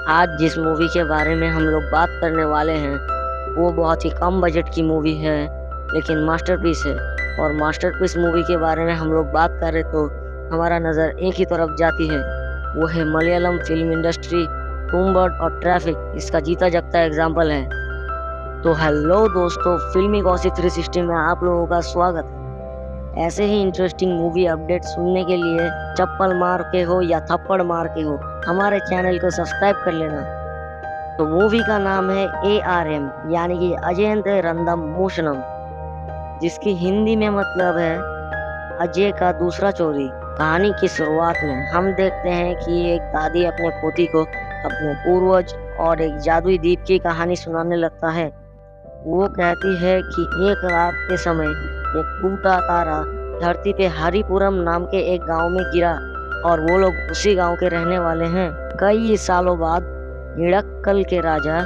आज जिस मूवी के बारे में हम लोग बात करने वाले हैं वो बहुत ही कम बजट की मूवी है, लेकिन मास्टरपीस है। और मास्टरपीस मूवी के बारे में हम लोग बात करें तो हमारा नज़र एक ही तरफ जाती है, वो है मलयालम फिल्म इंडस्ट्री। टूम बर्ड और ट्रैफिक इसका जीता जागता एग्जाम्पल है। तो हेलो दोस्तों, फिल्मी गॉसिप 360 में आप लोगों का स्वागत है। ऐसे ही इंटरेस्टिंग मूवी अपडेट सुनने के लिए चप्पल मार के हो या थप्पड़ मार के हो, हमारे चैनल को सब्सक्राइब कर लेना। तो मूवी का नाम है ARM, यानी कि अजेंद्र रंदम मोशनम, जिसकी हिंदी में मतलब है अजय का दूसरा चोरी। कहानी की शुरुआत में हम देखते हैं कि एक दादी अपने पोती को अपने पूर्वज और एक जादुई द्वीप की कहानी सुनाने लगता है। वो कहती है कि एक रात के समय एक टूटा तारा धरती पे हरिपुरम नाम के एक गांव में गिरा और वो लोग उसी गांव के रहने वाले हैं। कई सालों बाद हिड़क्कल के राजा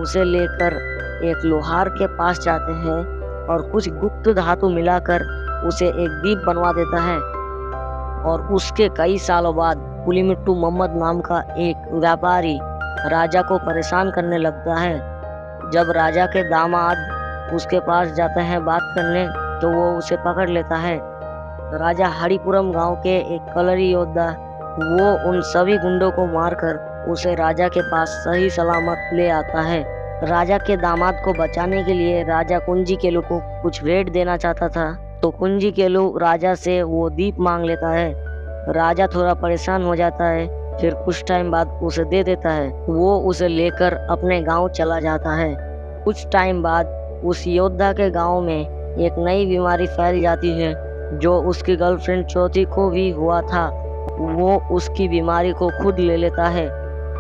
उसे लेकर एक लोहार के पास जाते हैं और कुछ गुप्त धातु मिलाकर उसे एक द्वीप बनवा देता है। और उसके कई सालों बाद पुलिमिट्टू मोहम्मद नाम का एक व्यापारी राजा को परेशान करने लगता है। जब राजा के दामाद उसके पास जाते हैं बात करने, तो वो उसे पकड़ लेता है। राजा हरिपुरम गांव के एक कलरी योद्धा वो उन सभी गुंडों को मारकर उसे राजा के पास सही सलामत ले आता है। राजा के दामाद को बचाने के लिए राजा कुंजी केलू को कुछ भेंट देना चाहता था, तो कुंजी केलू राजा से वो दीप मांग लेता है। राजा थोड़ा परेशान हो जाता है, फिर कुछ टाइम बाद उसे दे देता है। वो उसे लेकर अपने गांव चला जाता है। कुछ टाइम बाद उस योद्धा के गांव में एक नई बीमारी फैल जाती है, जो उसकी गर्लफ्रेंड चौथी को भी हुआ था। वो उसकी बीमारी को खुद ले लेता है।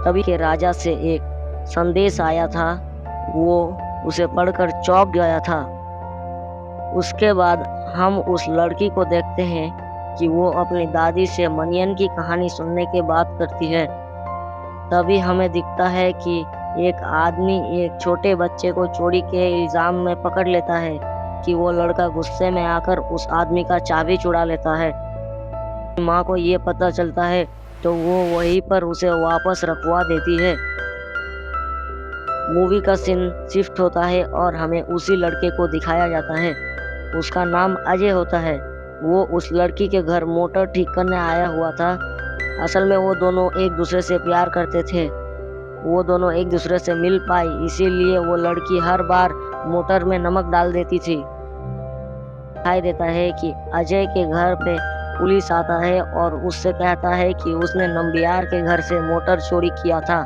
तभी के राजा से एक संदेश आया था, वो उसे पढ़कर चौंक गया था। उसके बाद हम उस लड़की को देखते हैं कि वो अपनी दादी से मनियन की कहानी सुनने की बात करती है। तभी हमें दिखता है कि एक आदमी एक छोटे बच्चे को चोरी के इल्जाम में पकड़ लेता है कि वो लड़का गुस्से में आकर उस आदमी का चाबी चुरा लेता है। माँ को ये पता चलता है तो वो वहीं पर उसे वापस रखवा देती है। मूवी का सीन शिफ्ट होता है और हमें उसी लड़के को दिखाया जाता है। उसका नाम अजय होता है। वो उस लड़की के घर मोटर ठीक करने आया हुआ था। असल में वो दोनों एक दूसरे से प्यार करते थे। वो दोनों एक दूसरे से मिल पाई, इसीलिए वो लड़की हर बार मोटर में नमक डाल देती थी। दिखाई देता है कि अजय के घर पे पुलिस आता है और उससे कहता है कि उसने नंबियार के घर से मोटर चोरी किया था,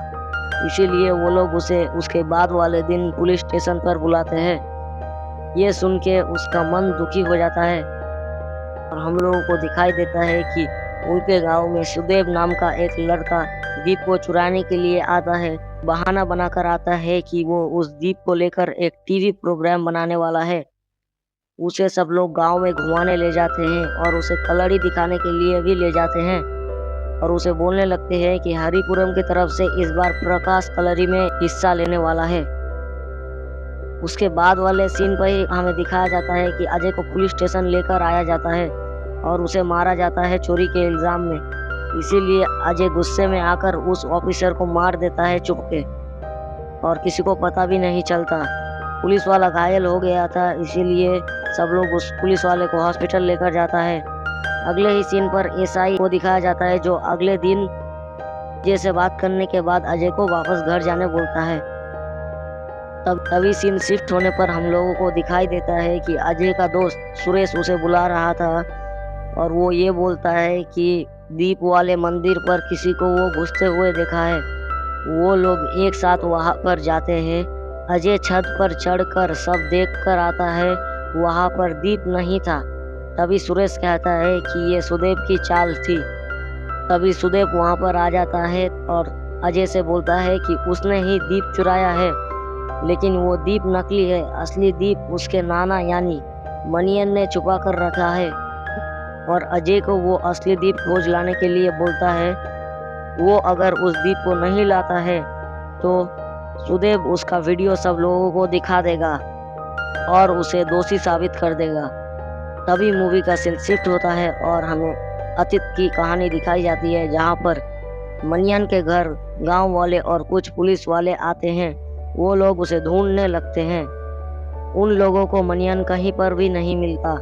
इसीलिए वो लोग उसे उसके बाद वाले दिन पुलिस स्टेशन पर बुलाते हैं। ये सुन के उसका मन दुखी हो जाता है और हम लोगों को दिखाई देता है कि उनके गांव में सुदेव नाम का एक लड़का दीप को चुराने के लिए आता है। बहाना बनाकर आता है कि वो उस दीप को लेकर एक टीवी प्रोग्राम बनाने वाला है। उसे सब लोग गांव में घुमाने ले जाते हैं और उसे कलड़ी दिखाने के लिए भी ले जाते हैं और उसे बोलने लगते हैं कि हरिपुरम की तरफ से इस बार प्रकाश कलरी में हिस्सा लेने वाला है। उसके बाद वाले सीन पर ही हमें दिखाया जाता है कि अजय को पुलिस स्टेशन लेकर आया जाता है और उसे मारा जाता है चोरी के इल्जाम में। इसीलिए अजय गुस्से में आकर उस ऑफिसर को मार देता है चुपके, और किसी को पता भी नहीं चलता। पुलिस वाला घायल हो गया था, इसीलिए सब लोग उस पुलिस वाले को हॉस्पिटल लेकर जाता है। अगले ही सीन पर SI को दिखाया जाता है, जो अगले दिन अजय से बात करने के बाद अजय को वापस घर जाने बोलता है। तभी सीन शिफ्ट होने पर हम लोगों को दिखाई देता है कि अजय का दोस्त सुरेश उसे बुला रहा था और वो ये बोलता है कि दीप वाले मंदिर पर किसी को वो घुसते हुए देखा है। वो लोग एक साथ वहां पर जाते हैं। अजय छत पर चढ़कर सब देख कर आता है, वहां पर दीप नहीं था। तभी सुरेश कहता है कि ये सुदेव की चाल थी। तभी सुदेव वहां पर आ जाता है और अजय से बोलता है कि उसने ही दीप चुराया है, लेकिन वो दीप नकली है। असली दीप उसके नाना यानी मनियन ने छुपा कर रखा है। और अजय को वो असली दीप खोज लाने के लिए बोलता है। वो अगर उस दीप को नहीं लाता है तो सुदेव उसका वीडियो सब लोगों को दिखा देगा और उसे दोषी साबित कर देगा। तभी मूवी का सीन शिफ्ट होता है और हमें अतीत की कहानी दिखाई जाती है, जहाँ पर मनियन के घर गांव वाले और कुछ पुलिस वाले आते हैं। वो लोग उसे ढूंढने लगते हैं। उन लोगों को मनियन कहीं पर भी नहीं मिलता।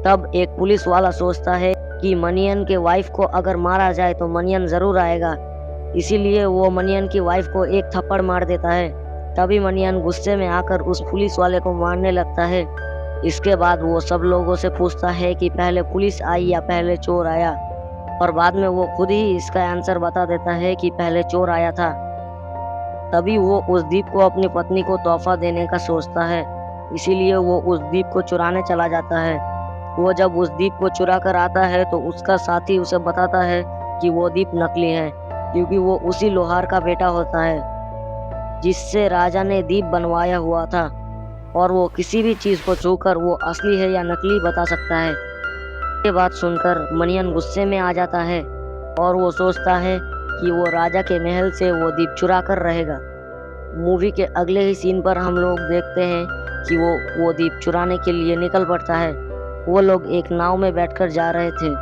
तब एक पुलिस वाला सोचता है कि मनियन के वाइफ को अगर मारा जाए तो मनियन जरूर आएगा। इसीलिए वो मनियन की वाइफ को एक थप्पड़ मार देता है। तभी मनियन गुस्से में आकर उस पुलिस वाले को मारने लगता है। इसके बाद वो सब लोगों से पूछता है कि पहले पुलिस आई या पहले चोर आया, और बाद में वो खुद ही इसका आंसर बता देता है कि पहले चोर आया था। तभी वो उस दीप को अपनी पत्नी को तोहफा देने का सोचता है, इसीलिए वो उस दीप को चुराने चला जाता है। वो जब उस दीप को चुरा कर आता है तो उसका साथी उसे बताता है कि वो दीप नकली है, क्योंकि वो उसी लोहार का बेटा होता है जिससे राजा ने दीप बनवाया हुआ था, और वो किसी भी चीज को छूकर वो असली है या नकली बता सकता है। ये बात सुनकर मनियन गुस्से में आ जाता है और वो सोचता है कि वो राजा के महल से वो दीप चुरा कर रहेगा। मूवी के अगले ही सीन पर हम लोग देखते हैं कि वो दीप चुराने के लिए निकल पड़ता है। वो लोग एक नाव में बैठकर जा रहे थे।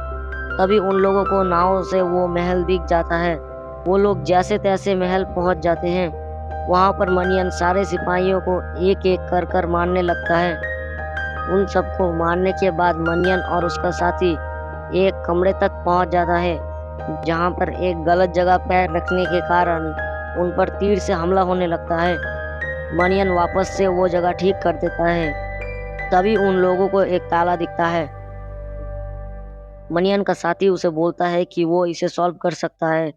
तभी उन लोगों को नाव से वो महल दिख जाता है। वो लोग जैसे तैसे महल पहुंच जाते हैं। वहां पर मनियन सारे सिपाहियों को एक एक कर कर मारने लगता है। उन सबको मारने के बाद मनियन और उसका साथी एक कमरे तक पहुंच जाता है, जहां पर एक गलत जगह पैर रखने के कारण उन पर तीर से हमला होने लगता है। मनियन वापस से वो जगह ठीक कर देता है। तभी उन लोगों को एक ताला दिखता है। मनियन का साथी उसे बोलता है कि वो इसे सॉल्व कर सकता है,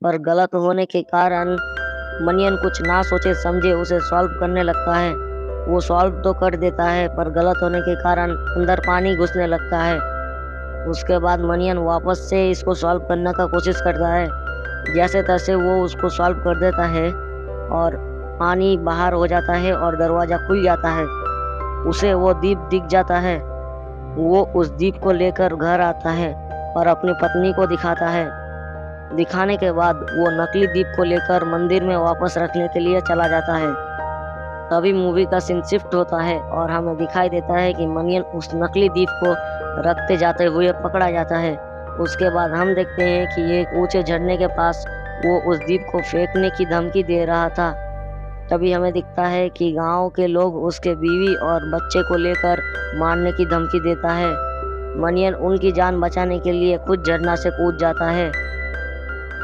पर गलत होने के कारण मनियन कुछ ना सोचे समझे उसे सॉल्व करने लगता है। वो सॉल्व तो कर देता है, पर गलत होने के कारण अंदर पानी घुसने लगता है। उसके बाद मनियन वापस से इसको सॉल्व करने का कोशिश करता है। जैसे तैसे वो उसको सॉल्व कर देता है और पानी बाहर हो जाता है और दरवाजा खुल जाता है। उसे वो दीप दिख जाता है। वो उस दीप को लेकर घर आता है और अपनी पत्नी को दिखाता है। दिखाने के बाद वो नकली दीप को लेकर मंदिर में वापस रखने के लिए चला जाता है। तभी मूवी का सीन शिफ्ट होता है और हमें दिखाई देता है कि मनियन उस नकली दीप को रखते जाते हुए पकड़ा जाता है। उसके बाद हम देखते हैं कि एक ऊंचे झरने के पास वो उस दीप को फेंकने की धमकी दे रहा था। तभी हमें दिखता है कि गांव के लोग उसके बीवी और बच्चे को लेकर मारने की धमकी देता है। मनियन उनकी जान बचाने के लिए खुद झरना से कूद जाता है।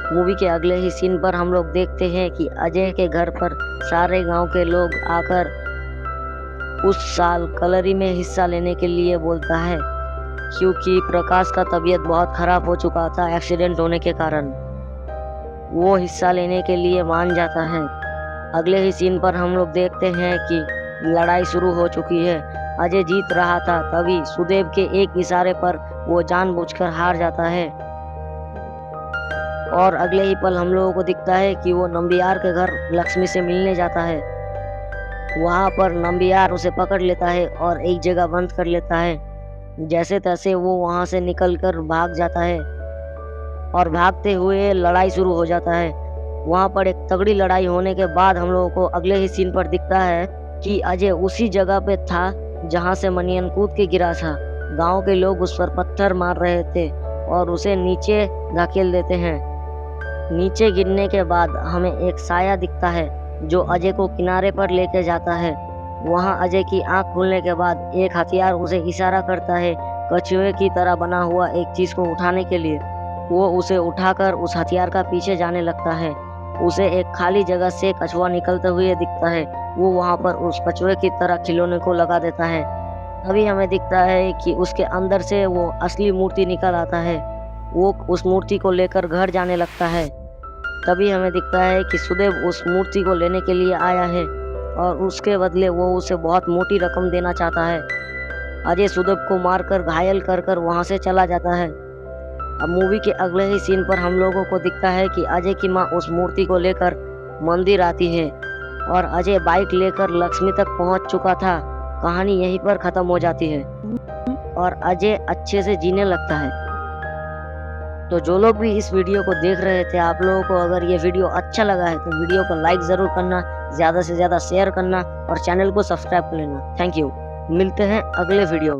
मूवी के अगले ही सीन पर हम लोग देखते हैं कि अजय के घर पर सारे गांव के लोग आकर उस साल कलरी में हिस्सा लेने के लिए बोलता है, क्योंकि प्रकाश का तबीयत बहुत खराब हो चुका था एक्सीडेंट होने के कारण। वो हिस्सा लेने के लिए मान जाता है। अगले ही सीन पर हम लोग देखते हैं कि लड़ाई शुरू हो चुकी है। अजय जीत रहा था, तभी सुदेव के एक इशारे पर वो जानबूझकर हार जाता है। और अगले ही पल हम लोगों को दिखता है कि वो नंबियार के घर लक्ष्मी से मिलने जाता है। वहां पर नंबियार उसे पकड़ लेता है और एक जगह बंद कर लेता है। जैसे तैसे वो वहां से निकलकर भाग जाता है और भागते हुए लड़ाई शुरू हो जाता है। वहां पर एक तगड़ी लड़ाई होने के बाद हम लोगों को अगले ही सीन पर दिखता है कि अजय उसी जगह पे था जहां से मनियन कूद के गिरा था। गांव के लोग उस पर पत्थर मार रहे थे और उसे नीचे धकेल देते हैं। नीचे गिरने के बाद हमें एक साया दिखता है जो अजय को किनारे पर लेके जाता है। वहां अजय की आंख खुलने के बाद एक हथियार उसे इशारा करता है कछुए की तरह बना हुआ एक चीज को उठाने के लिए। वो उसे उठाकर उस हथियार का पीछे जाने लगता है। उसे एक खाली जगह से कछुआ निकलते हुए दिखता है। वो वहां पर उस कछुए की तरह खिलौने को लगा देता है। तभी हमें दिखता है कि उसके अंदर से वो असली मूर्ति निकल आता है। वो उस मूर्ति को लेकर घर जाने लगता है। तभी हमें दिखता है कि सुदेव उस मूर्ति को लेने के लिए आया है और उसके बदले वो उसे बहुत मोटी रकम देना चाहता है। अजय सुदेव को मारकर घायल कर कर वहां से चला जाता है। अब मूवी के अगले ही सीन पर हम लोगों को दिखता है कि अजय की माँ उस मूर्ति को लेकर मंदिर आती है और अजय बाइक लेकर लक्ष्मी तक पहुंच चुका था। कहानी यहीं पर खत्म हो जाती है और अजय अच्छे से जीने लगता है। तो जो लोग भी इस वीडियो को देख रहे थे, आप लोगों को अगर ये वीडियो अच्छा लगा है तो वीडियो को लाइक ज़रूर करना, ज़्यादा से ज़्यादा शेयर करना और चैनल को सब्सक्राइब कर लेना। Thank you. मिलते हैं अगले वीडियो में।